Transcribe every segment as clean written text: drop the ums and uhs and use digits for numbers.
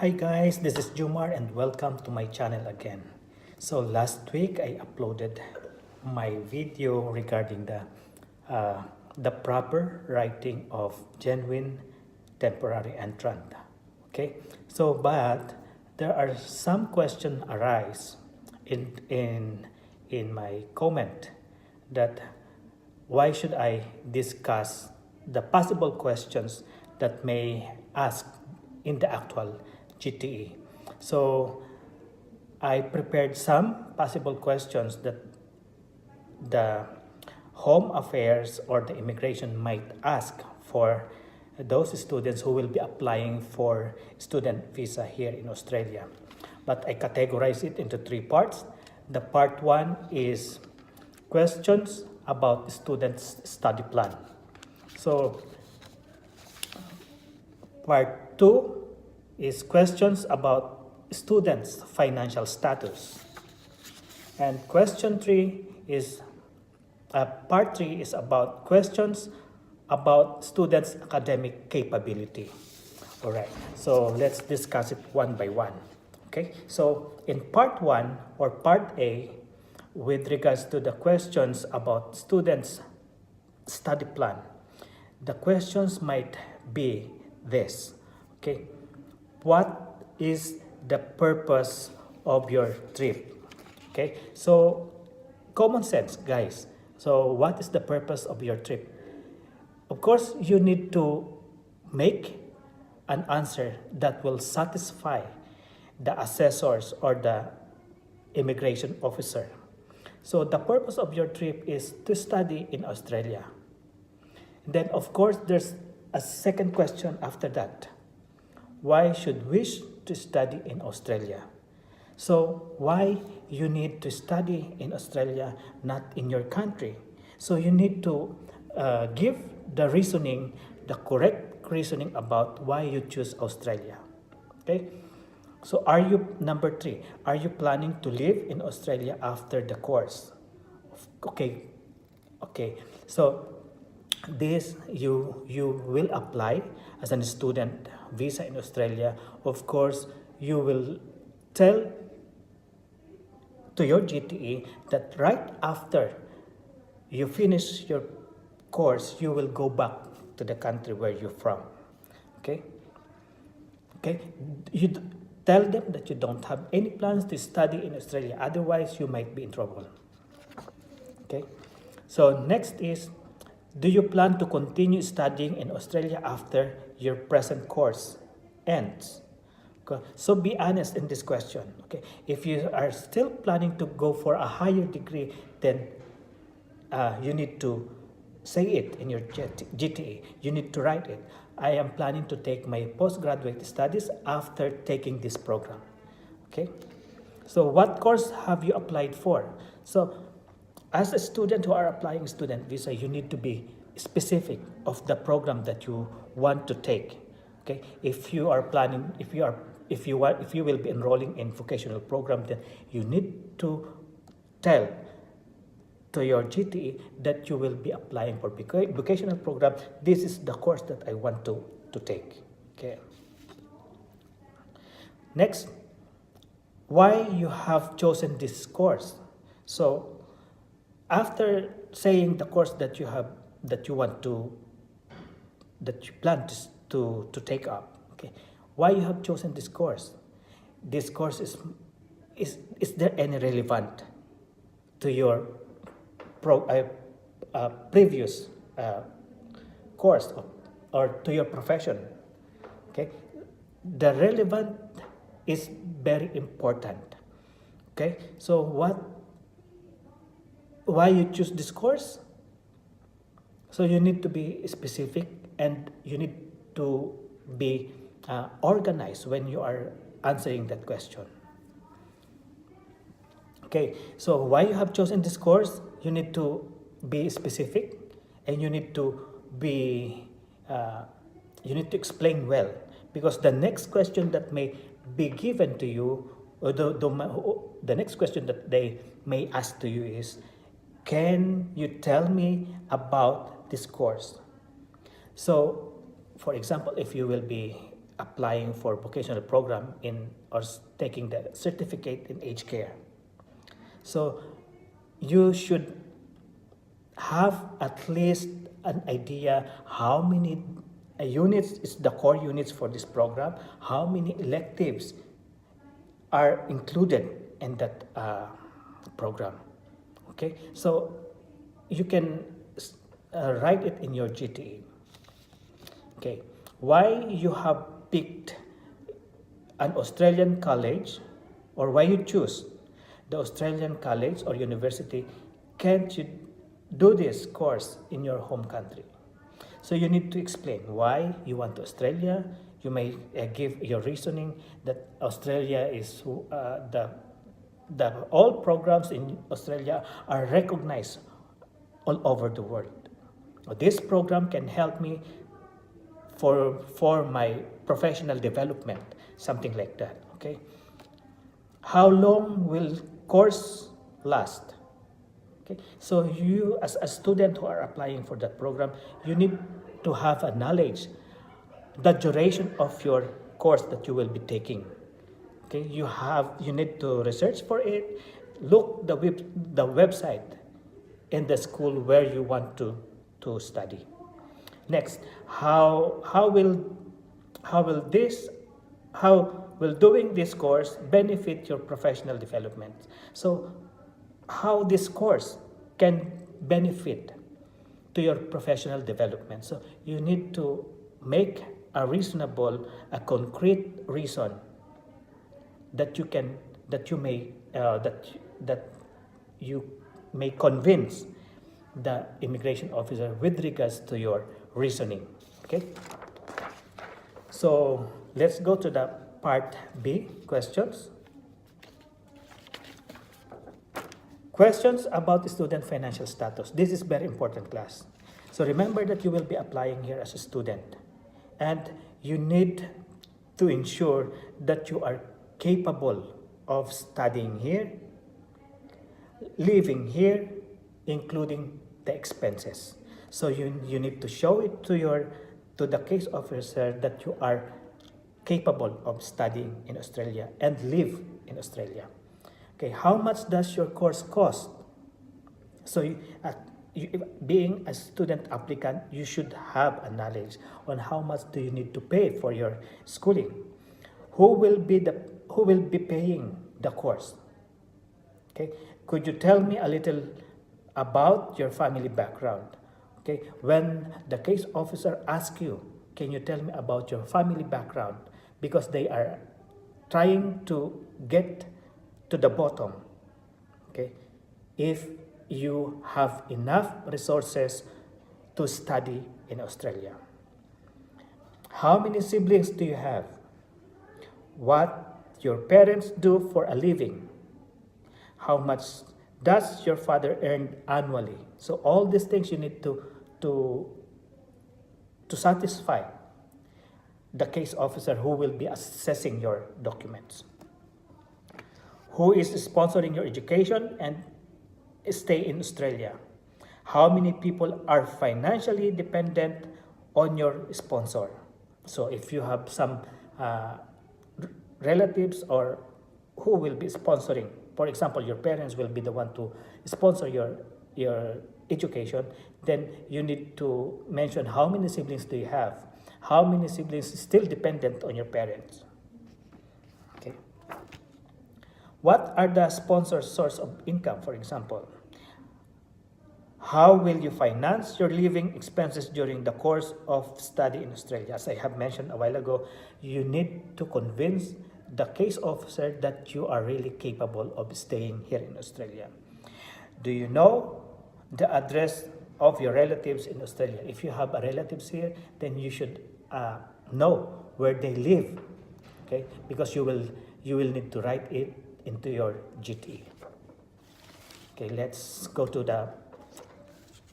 Hi guys, this is JUMAR and welcome to my channel again. So last week I uploaded my video regarding the proper writing of genuine temporary entrant. Okay, so but there are some questions arise in my comment that why should I discuss the possible questions that may ask in the actual GTE. So I prepared some possible questions that the Home Affairs or the immigration might ask for those students who will be applying for student visa here in Australia. But I categorize it into three parts. The part one is questions about students' study plan. So part two is questions about students' financial status. And question three is, part three is about questions about students' academic capability. All right, so let's discuss it one by one. Okay, so in part one or part A, with regards to the questions about students' study plan, the questions might be this. Okay, what is the purpose of your trip? Okay, so common sense, guys. So what is the purpose of your trip? Of course, you need to make an answer that will satisfy the assessors or the immigration officer. So the purpose of your trip is to study in Australia. Then of course there's a second question after that. Why should wish to study in Australia? So why you need to study in Australia, not in your country? So you need to give the reasoning, the correct reasoning about why you choose Australia. Okay. So are you, number three, are you planning to live in Australia after the course? Okay. Okay. So this you will apply as a student visa in Australia. Of course, you will tell to your GTE that right after you finish your course, you will go back to the country where you're from. Okay? Okay? You tell them that you don't have any plans to study in Australia. Otherwise, you might be in trouble. Okay? So next is, do you plan to continue studying in Australia after your present course ends? Okay. So be honest in this question. Okay, if you are still planning to go for a higher degree, then you need to say it in your GTE. You need to write it. I am planning to take my postgraduate studies after taking this program. Okay, so what course have you applied for? So as a student who are applying student visa, you need to be specific of the program that you want to take. Okay, if you are planning, if you will be enrolling in vocational program, then you need to tell to your GTE that you will be applying for vocational program. This is the course that I want to take. Okay. Next, why you have chosen this course? So after saying the course that you have, that you want to, that you plan to take up, okay, why you have chosen this course? This course is there any relevant to your previous course or to your profession? Okay, the relevant is very important. Okay, so why you choose this course? So you need to be specific and you need to be organized when you are answering that question. Okay, so why you have chosen this course? You need to be specific and you need to be you need to explain well, because the next question that may be given to you, or the next question that they may ask to you is, can you tell me about this course? So for example, if you will be applying for vocational program in or taking the certificate in aged care. So you should have at least an idea how many units is the core units for this program, how many electives are included in that program. Okay, so you can write it in your GTE. Okay, why you have picked an Australian college, or why you choose the Australian college or university? Can't you do this course in your home country? So you need to explain why you want to Australia. You may give your reasoning that Australia is the all programs in Australia are recognized all over the world. This program can help me for my professional development, something like that. Okay. How long will course last? Okay. So you, as a student who are applying for that program, you need to have a knowledge the duration of your course that you will be taking. Okay, you need to research for it, look the website in the school where you want to study. Next, how will doing this course benefit your professional development? So how this course can benefit to your professional development. So you need to make a reasonable, a concrete reason that you may convince the immigration officer with regards to your reasoning. Okay. So let's go to the part B, questions. Questions about student financial status. This is very important, class. So remember that you will be applying here as a student, and you need to ensure that you are capable of studying here, living here, including the expenses. So you need to show it to the case officer that you are capable of studying in Australia and live in Australia. Okay, how much does your course cost? So being a student applicant, you should have a knowledge on how much do you need to pay for your schooling. Who will be paying the course? Okay, could you tell me a little about your family background? Okay, when the case officer asks you, can you tell me about your family background? Because they are trying to get to the bottom. Okay, if you have enough resources to study in Australia. How many siblings do you have? What your parents do for a living? How much does your father earn annually? So all these things you need to satisfy the case officer who will be assessing your documents. Who is sponsoring your education and stay in Australia? How many people are financially dependent on your sponsor? So if you have some relatives or who will be sponsoring, for example, your parents will be the one to sponsor your education, then you need to mention how many siblings do you have, how many siblings is still dependent on your parents. Okay. What are the sponsor's source of income, for example? How will you finance your living expenses during the course of study in Australia? As I have mentioned a while ago, you need to convince the case officer that you are really capable of staying here in Australia. Do you know the address of your relatives in Australia? If you have relatives here, then you should know where they live, okay? Because you will need to write it into your GTE. Okay, let's go to the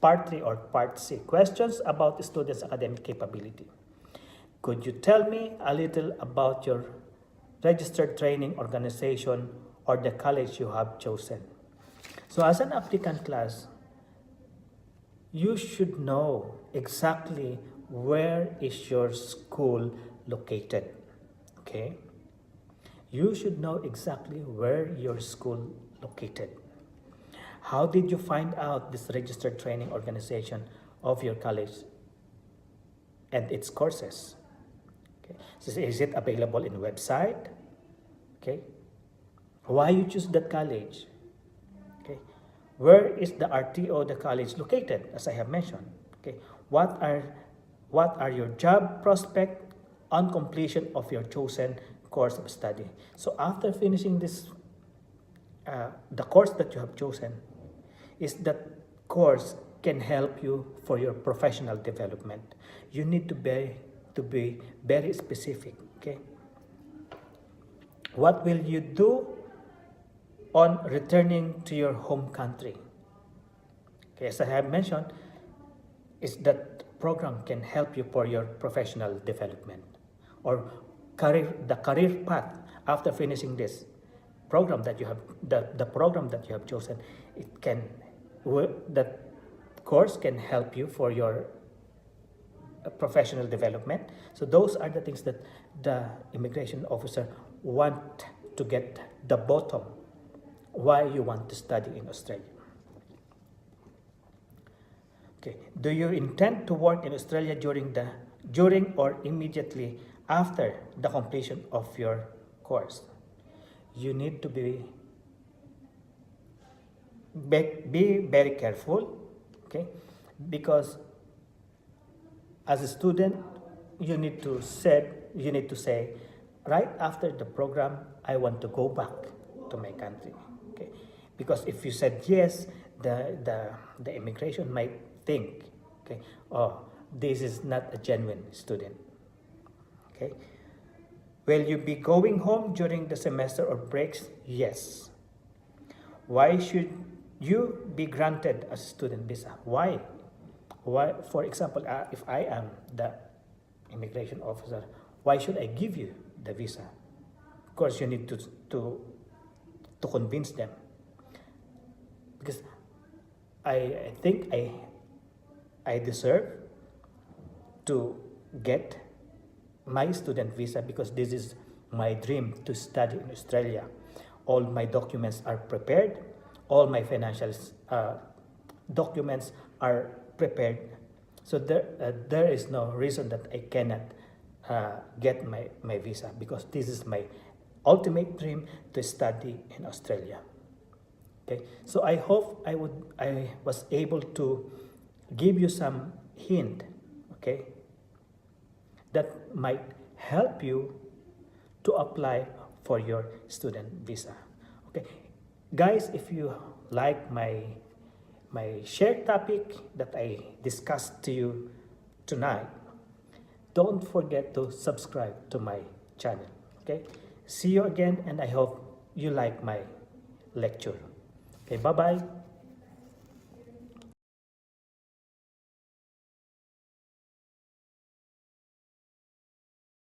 Part 3 or Part C, questions about students' academic capability. Could you tell me a little about your registered training organization or the college you have chosen? So as an applicant class, you should know exactly where is your school located. Okay, you should know exactly where your school located. How did you find out this registered training organization of your college and its courses? Okay. So is it available in website? Okay. Why you choose that college? Okay. Where is the RTO the college located? As I have mentioned. Okay. What are your job prospects on completion of your chosen course of study? So after finishing this, the course that you have chosen, is that course can help you for your professional development. You need to be very specific. Okay. What will you do on returning to your home country? Okay, as I have mentioned, is that program can help you for your professional development or the career path after finishing this program that you have, the program that you have chosen. That course can help you for your professional development. So those are the things that the immigration officer want to get the bottom why you want to study in Australia. Okay, do you intend to work in Australia during or immediately after the completion of your course? You need to be very careful, okay? Because as a student, you need to say, right after the program, I want to go back to my country, okay? Because if you said yes, the immigration might think, okay, oh, this is not a genuine student, okay? Will you be going home during the semester or breaks? Yes. Why should you be granted a student visa? Why? For example, if I am the immigration officer, why should I give you the visa? Of course, you need to convince them, because I think I deserve to get my student visa because this is my dream to study in Australia. All my documents are prepared. All my financial documents are prepared. So there is no reason that I cannot get my visa, because this is my ultimate dream to study in Australia. Okay, so I hope I was able to give you some hint, okay, that might help you to apply for your student visa. Okay, guys, if you like my shared topic that I discussed to you tonight, don't forget to subscribe to my channel. Okay, see you again, and I hope you like my lecture. Okay, bye bye.